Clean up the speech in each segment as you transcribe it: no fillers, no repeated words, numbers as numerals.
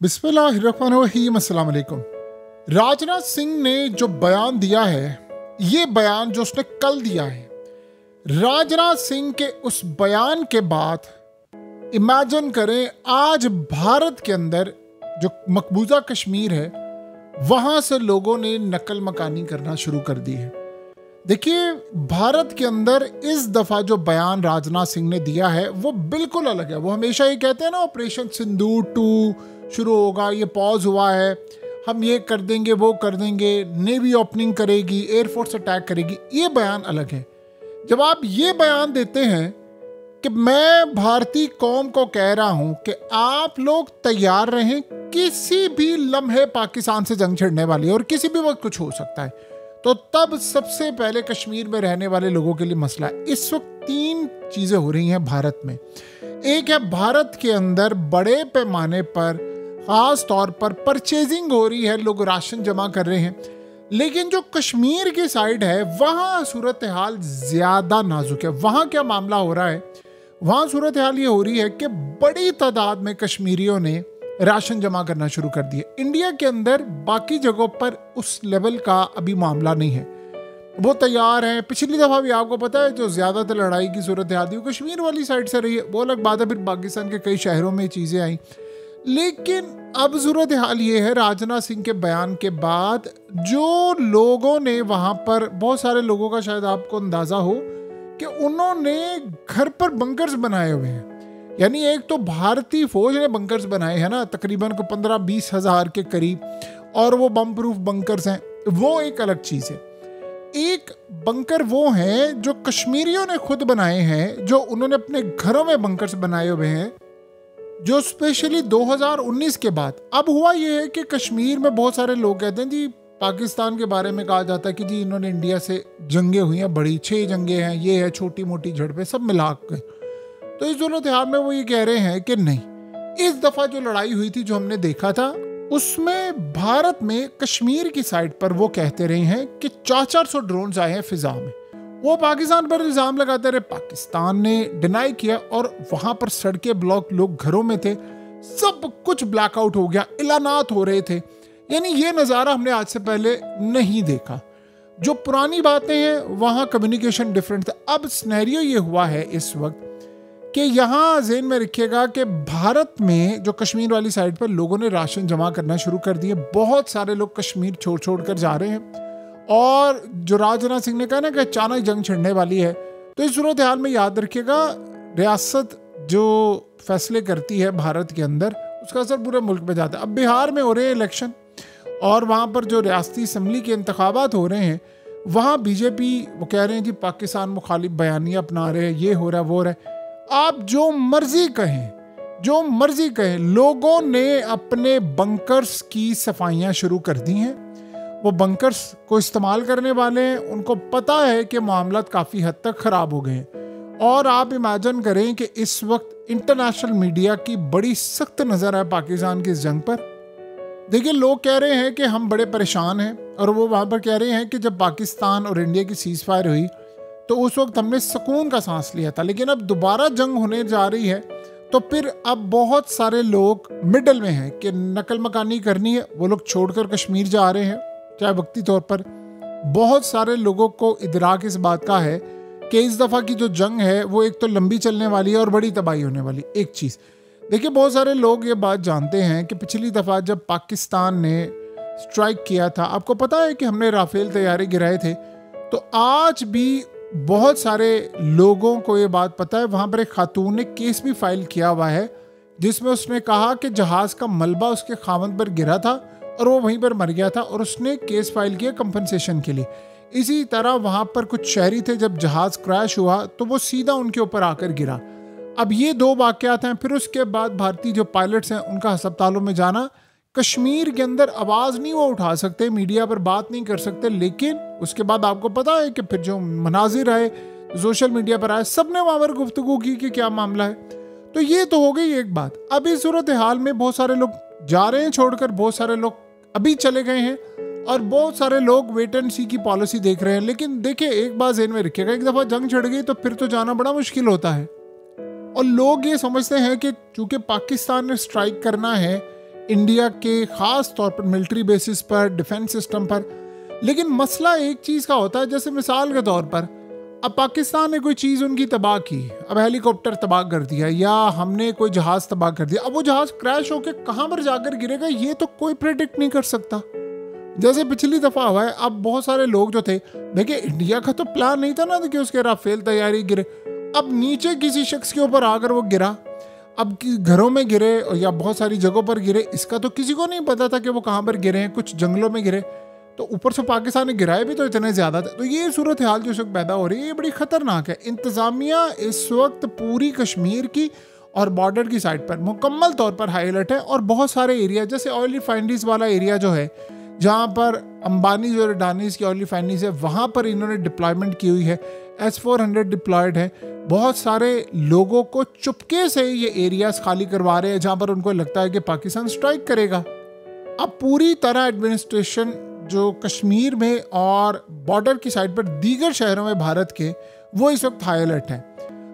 बिस्मिल्लाहिर्रहमानिर्रहीम, अस्सलाम वालेकुम। राजनाथ सिंह ने जो बयान दिया है, ये बयान जो उसने कल दिया है, राजनाथ सिंह के उस बयान के बाद इमेजिन करें आज भारत के अंदर जो मकबूजा कश्मीर है वहाँ से लोगों ने नकल मकानी करना शुरू कर दी है। देखिए, भारत के अंदर इस दफ़ा जो बयान राजनाथ सिंह ने दिया है वो बिल्कुल अलग है। वो हमेशा ये कहते हैं ना, ऑपरेशन सिंदूर 2 शुरू होगा, ये पॉज हुआ है, हम ये कर देंगे वो कर देंगे, नेवी ओपनिंग करेगी, एयरफोर्स अटैक करेगी। ये बयान अलग है। जब आप ये बयान देते हैं कि मैं भारतीय कौम को कह रहा हूं कि आप लोग तैयार रहें, किसी भी लम्हे पाकिस्तान से जंग छिड़ने वाली है और किसी भी वक्त कुछ हो सकता है, तो तब सबसे पहले कश्मीर में रहने वाले लोगों के लिए मसला है। इस वक्त 3 चीज़ें हो रही हैं भारत में। एक है, भारत के अंदर बड़े पैमाने पर ख़ास तौर पर परचेजिंग हो रही है, लोग राशन जमा कर रहे हैं। लेकिन जो कश्मीर की साइड है वहाँ सूरत हाल ज़्यादा नाजुक है। वहाँ क्या मामला हो रहा है, वहाँ सूरत हाल ये हो रही है कि बड़ी तादाद में कश्मीरियों ने राशन जमा करना शुरू कर दिया। इंडिया के अंदर बाकी जगहों पर उस लेवल का अभी मामला नहीं है, वो तैयार हैं। पिछली दफ़ा भी आपको पता है जो ज़्यादातर लड़ाई की सूरत हाल थी वो कश्मीर वाली साइड से रही है, वो अलग बात है। फिर पाकिस्तान के कई शहरों में चीज़ें आई, लेकिन अब सूरत हाल ये है, राजनाथ सिंह के बयान के बाद जो लोगों ने वहाँ पर, बहुत सारे लोगों का शायद आपको अंदाज़ा हो कि उन्होंने घर पर बंकर्स बनाए हुए हैं। यानी एक तो भारतीय फौज ने बंकर्स बनाए हैं ना, तकरीबन को 15-20 हज़ार के करीब, और वो बम प्रूफ बंकर्स हैं, वो एक अलग चीज़ है। एक बंकर वो हैं जो कश्मीरियों ने खुद बनाए हैं, जो उन्होंने अपने घरों में बंकर्स बनाए हुए हैं, जो स्पेशली 2019 के बाद। अब हुआ ये है कि कश्मीर में बहुत सारे लोग कहते हैं जी, पाकिस्तान के बारे में कहा जाता है कि जी इन्होंने इंडिया से जंगें हुई हैं, बड़ी 6 जंगें हैं, ये है, छोटी मोटी झड़पें सब मिला के। तो इस सूरत हाल में वो ये कह रहे हैं कि नहीं, इस दफ़ा जो लड़ाई हुई थी, जो हमने देखा था, उसमें भारत में कश्मीर की साइड पर वो कहते रहे हैं कि 400 ड्रोन्स आए हैं फिजा में। वो पाकिस्तान पर इल्ज़ाम लगाते रहे, पाकिस्तान ने डिनाई किया और वहाँ पर सड़कें ब्लॉक, लोग घरों में थे, सब कुछ ब्लैकआउट हो गया, ऐलानात हो रहे थे। यानी ये नज़ारा हमने आज से पहले नहीं देखा। जो पुरानी बातें हैं वहाँ कम्युनिकेशन डिफरेंट था। अब सिनेरियो ये हुआ है इस वक्त कि यहाँ ज़हन में रखिएगा कि भारत में जो कश्मीर वाली साइड पर लोगों ने राशन जमा करना शुरू कर दिए। बहुत सारे लोग कश्मीर छोड़ कर जा रहे हैं, और जो राजनाथ सिंह ने कहा ना कि अचानक जंग छिड़ने वाली है, तो इस सूरत हाल में याद रखिएगा, रियासत जो फैसले करती है भारत के अंदर, उसका असर पूरे मुल्क पे जाता है। अब बिहार में हो रहे हैं इलेक्शन, और वहाँ पर जो रियासती असम्बली के इंतखाबात हो रहे हैं, वहाँ बीजेपी वो कह रहे हैं जी पाकिस्तान मुखालिफ बयानियाँ अपना रहे हैं, ये हो रहा है वो हो रहा है। आप जो मर्जी कहें, लोगों ने अपने बंकर्स की सफाइयाँ शुरू कर दी हैं। वो बंकर्स को इस्तेमाल करने वाले हैं, उनको पता है कि मामला काफ़ी हद तक ख़राब हो गए हैं। और आप इमेजिन करें कि इस वक्त इंटरनेशनल मीडिया की बड़ी सख्त नज़र है पाकिस्तान की इस जंग पर। देखिए, लोग कह रहे हैं कि हम बड़े परेशान हैं, और वो वहाँ पर कह रहे हैं कि जब पाकिस्तान और इंडिया की सीज़ फायर हुई तो उस वक्त हमने सुकून का सांस लिया था, लेकिन अब दोबारा जंग होने जा रही है, तो फिर अब बहुत सारे लोग मिडल में हैं कि नकल मकानी करनी है, वो लोग छोड़कर कश्मीर जा रहे हैं, चाहे वक्ती तौर पर। बहुत सारे लोगों को इदराक इस बात का है कि इस दफ़ा की जो जंग है वो एक तो लंबी चलने वाली है और बड़ी तबाही होने वाली। एक चीज़ देखिए, बहुत सारे लोग ये बात जानते हैं कि पिछली दफ़ा जब पाकिस्तान ने स्ट्राइक किया था, आपको पता है कि हमने राफेल तैयारे गिराए थे, तो आज भी बहुत सारे लोगों को ये बात पता है। वहाँ पर एक खातून ने केस भी फाइल किया हुआ है जिसमें उसने कहा कि जहाज़ का मलबा उसके खामन पर गिरा था और वो वहीं पर मर गया था, और उसने केस फाइल किया कंपनसेशन के लिए। इसी तरह वहाँ पर कुछ शहरी थे, जब जहाज़ क्रैश हुआ तो वो सीधा उनके ऊपर आकर गिरा। अब ये 2 वाक़यात हैं। फिर उसके बाद भारतीय जो पायलट्स हैं उनका अस्पतालों में जाना। कश्मीर के अंदर आवाज़ नहीं वो उठा सकते, मीडिया पर बात नहीं कर सकते, लेकिन उसके बाद आपको पता है कि फिर जो मनाजिर आए सोशल मीडिया पर आए, सब ने वहाँ पर गुफ्तगू की कि क्या मामला है। तो ये तो हो गई एक बात। अब इस सूरत हाल में बहुत सारे लोग जा रहे हैं छोड़कर, बहुत सारे लोग अभी चले गए हैं, और बहुत सारे लोग वेट एंड सी की पॉलिसी देख रहे हैं। लेकिन देखिए, एक बात ज़हन में रखिएगा, एक दफ़ा जंग छिड़ गई तो फिर तो जाना बड़ा मुश्किल होता है। और लोग ये समझते हैं कि चूँकि पाकिस्तान ने स्ट्राइक करना है, इंडिया के ख़ास तौर पर मिलिट्री बेसिस पर, डिफेंस सिस्टम पर। लेकिन मसला एक चीज़ का होता है, जैसे मिसाल के तौर पर अब पाकिस्तान ने कोई चीज़ उनकी तबाह की, अब हेलीकॉप्टर तबाह कर दिया या हमने कोई जहाज़ तबाह कर दिया, अब वो जहाज़ क्रैश होकर कहाँ पर जाकर गिरेगा ये तो कोई प्रेडिक्ट नहीं कर सकता। जैसे पिछली दफ़ा हुआ है, अब बहुत सारे लोग जो थे, देखिए इंडिया का तो प्लान नहीं था ना कि उसके राफेल तैयारी गिरे, अब नीचे किसी शख्स के ऊपर आकर वो गिरा, अब घरों में गिरे या बहुत सारी जगहों पर गिरे, इसका तो किसी को नहीं पता था कि वो कहाँ पर गिरे हैं, कुछ जंगलों में गिरे, तो ऊपर से पाकिस्तान ने गिराए भी तो इतने ज़्यादा थे। तो ये सूरत हाल जो इस वक्त पैदा हो रही है ये बड़ी ख़तरनाक है। इंतज़ामिया इस वक्त पूरी कश्मीर की और बॉर्डर की साइड पर मुकम्मल तौर पर हाई अलर्ट है, और बहुत सारे एरिया जैसे ऑयल रिफाइनरीज वाला एरिया जो है, जहाँ पर अंबानी और अडानीज की ऑयल रिफाइनरीज है, वहाँ पर इन्होंने डिप्लॉयमेंट की हुई है, S-400 डिप्लॉयड है। बहुत सारे लोगों को चुपके से ये एरियाज खाली करवा रहे हैं जहाँ पर उनको लगता है कि पाकिस्तान स्ट्राइक करेगा। अब पूरी तरह एडमिनिस्ट्रेशन जो कश्मीर में और बॉर्डर की साइड पर दीगर शहरों में भारत के, वो इस वक्त हाई अलर्ट है।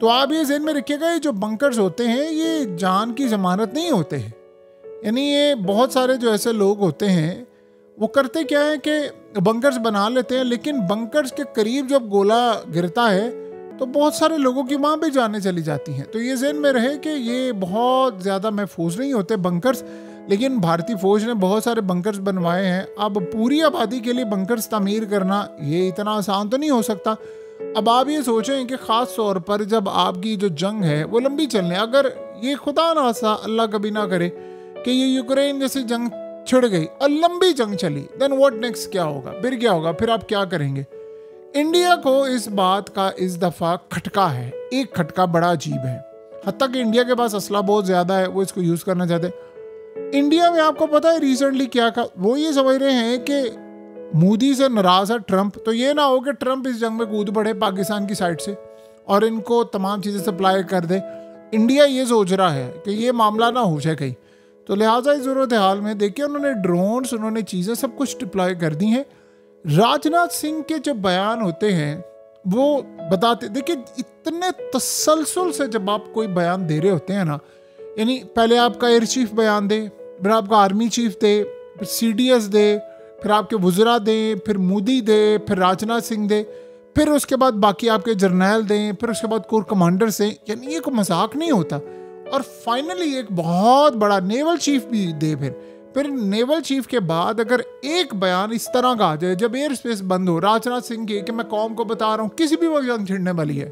तो आप ये ज़हन में रखिएगा, ये जो बंकर्स होते हैं ये जान की ज़मानत नहीं होते हैं। यानी ये बहुत सारे जो ऐसे लोग होते हैं वो करते क्या है कि बंकर्स बना लेते हैं, लेकिन बंकर्स के करीब जब गोला गिरता है तो बहुत सारे लोगों की वहाँ भी जानें चली जाती हैं। तो ये ज़हन में रहे कि ये बहुत ज़्यादा महफूज नहीं होते बंकर्स, लेकिन भारतीय फ़ौज ने बहुत सारे बंकर्स बनवाए हैं। अब पूरी आबादी के लिए बंकर्स तामीर करना ये इतना आसान तो नहीं हो सकता। अब आप ये सोचें कि ख़ास तौर पर जब आपकी जो जंग है वो लंबी चलने, अगर ये खुदा ना सा अल्लाह कभी ना करे कि ये यूक्रेन जैसी जंग छिड़ गई और लंबी जंग चली, देन व्हाट नेक्स्ट, क्या होगा, फिर क्या होगा, फिर आप क्या करेंगे। इंडिया को इस बात का इस दफ़ा खटका है, एक खटका बड़ा अजीब है। हत्ता कि इंडिया के पास असला बहुत ज़्यादा है, वो इसको यूज़ करना चाहते हैं। इंडिया में आपको पता है रिसेंटली क्या कहा, वो ये समझ रहे हैं कि मोदी से नाराज़ है ट्रंप, तो ये ना हो कि ट्रंप इस जंग में कूद पड़े पाकिस्तान की साइड से और इनको तमाम चीज़ें सप्लाई कर दे। इंडिया ये सोच रहा है कि ये मामला ना हो जाए कहीं, तो लिहाजा इस सूरत हाल में देखिए उन्होंने ड्रोन्स, उन्होंने चीज़ें सब कुछ डिप्लॉय कर दी हैं। राजनाथ सिंह के जो बयान होते हैं वो बताते, देखिए इतने तसलसल से जब आप कोई बयान दे रहे होते हैं ना, यानी पहले आपका एयर चीफ बयान दे, फिर आपका आर्मी चीफ दे, फिर CDS दे, फिर आपके वज़रा दें, फिर मोदी दे, फिर राजनाथ सिंह दे, फिर उसके बाद बाकी आपके जर्नैल दें, फिर उसके बाद कोर कमांडर्स दें, यानी ये कोई मजाक नहीं होता। और फाइनली एक बहुत बड़ा नेवल चीफ भी दे, फिर नेवल चीफ के बाद अगर एक बयान इस तरह का आ जाए जब एयर स्पेस बंद हो राजनाथ सिंह के कि मैं कौम को बता रहा हूँ किसी भी वक्त जंग छिड़ने वाली है,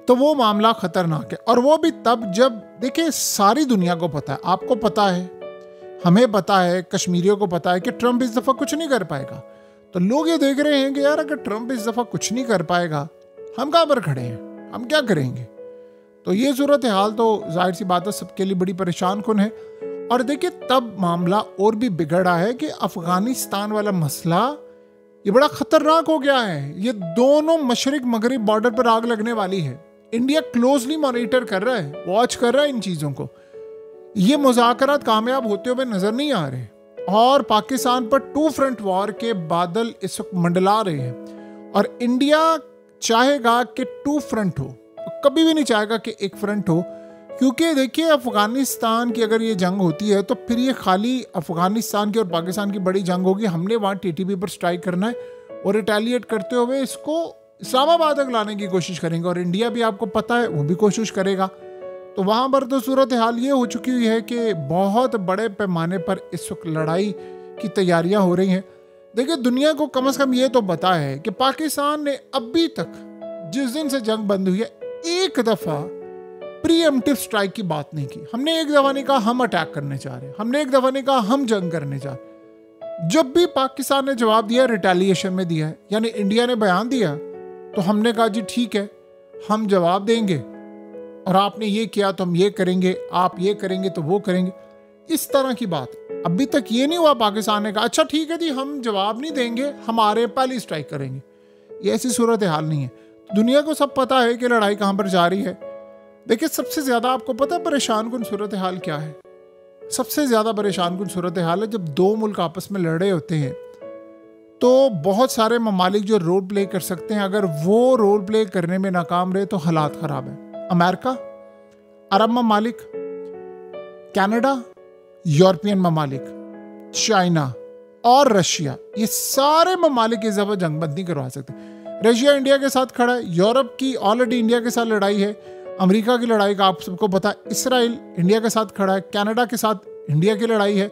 तो वो मामला खतरनाक है। और वो भी तब जब देखिए सारी दुनिया को पता है, आपको पता है, हमें पता है, कश्मीरियों को पता है कि ट्रंप इस दफ़ा कुछ नहीं कर पाएगा। तो लोग ये देख रहे हैं कि यार अगर ट्रंप इस दफ़ा कुछ नहीं कर पाएगा, हम कहाँ पर खड़े हैं, हम क्या करेंगे। तो ये सूरत हाल तो जाहिर सी बात है सबके लिए बड़ी परेशान कुन है। और देखिए तब मामला और भी बिगड़ा है कि अफगानिस्तान वाला मसला ये बड़ा खतरनाक हो गया है। ये दोनों मशरिक मगरिब बॉर्डर पर आग लगने वाली है। इंडिया क्लोजली मॉनिटर कर रहा है, वॉच कर रहा है इन चीज़ों को। ये मुज़ाकरात कामयाब होते हुए नजर नहीं आ रहे और पाकिस्तान पर 2 फ्रंट वॉर के बादल इस वक्त मंडला रहे हैं। और इंडिया चाहेगा कि 2 फ्रंट हो, कभी भी नहीं चाहेगा कि एक फ्रंट हो, क्योंकि देखिए अफगानिस्तान की अगर ये जंग होती है तो फिर ये खाली अफगानिस्तान की और पाकिस्तान की बड़ी जंग होगी। हमने वहाँ TTP पर स्ट्राइक करना है और रिटेलिएट करते हुए इसको इस्लामाबाद तक लाने की कोशिश करेंगे, और इंडिया भी आपको पता है वो भी कोशिश करेगा। तो वहाँ पर तो सूरत हाल ये हो चुकी हुई है कि बहुत बड़े पैमाने पर इस वक्त लड़ाई की तैयारियाँ हो रही हैं। देखिए दुनिया को कम से कम ये तो पता है कि पाकिस्तान ने अभी तक जिस दिन से जंग बंद हुई है एक दफ़ा प्रीएम्प्टिव स्ट्राइक की बात नहीं की। हमने एक दफ़ा नहीं कहा हम अटैक करने जा रहे हैं, हमने एक दफ़ा नहीं कहा हम जंग करने जा रहे। जब भी पाकिस्तान ने जवाब दिया रिटेलिएशन में दिया है, यानी इंडिया ने बयान दिया तो हमने कहा जी ठीक है हम जवाब देंगे, और आपने ये किया तो हम ये करेंगे, आप ये करेंगे तो वो करेंगे, इस तरह की बात। अभी तक ये नहीं हुआ पाकिस्तान ने कहा अच्छा ठीक है जी हम जवाब नहीं देंगे, हमारे पहली स्ट्राइक करेंगे। ये ऐसी सूरत हाल नहीं है। दुनिया को सब पता है कि लड़ाई कहाँ पर जा रही है। देखिए सबसे ज़्यादा आपको पता है परेशान कुन सूरत हाल क्या है? सबसे ज़्यादा परेशान कुन सूरत हाल है जब 2 मुल्क आपस में लड़ रहे होते हैं तो बहुत सारे ममालिक जो रोल प्ले कर सकते हैं, अगर वो रोल प्ले करने में नाकाम रहे तो हालात ख़राब है। अमेरिका, अरब ममालिक, कनाडा, यूरोपियन ममालिक, चाइना और रशिया, ये सारे ममालिक इस दफा जंग बंद नहीं करवा सकते। रशिया इंडिया के साथ खड़ा है, यूरोप की ऑलरेडी इंडिया के साथ लड़ाई है, अमेरिका की लड़ाई का आप सबको पता है, इसराइल इंडिया के साथ खड़ा है, कनाडा के साथ इंडिया की लड़ाई है।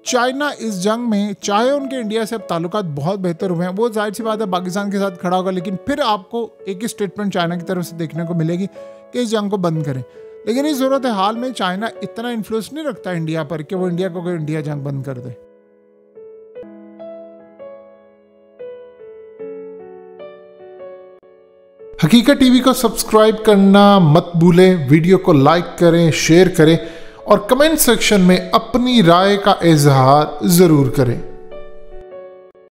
चाइना इस जंग में, चाहे उनके इंडिया से अब ताल्लुकात बहुत बेहतर हुए हैं, वो जाहिर सी बात है पाकिस्तान के साथ खड़ा होगा, लेकिन फिर आपको एक ही स्टेटमेंट चाइना की तरफ से देखने को मिलेगी कि इस जंग को बंद करें। लेकिन इस सूरत हाल में चाइना इतना इन्फ्लुएंस नहीं रखता इंडिया पर कि वो इंडिया को कोई इंडिया जंग बंद कर दे। हकीकत टीवी को सब्सक्राइब करना मत भूलें, वीडियो को लाइक करें, शेयर करें और कमेंट सेक्शन में अपनी राय का इजहार जरूर करें।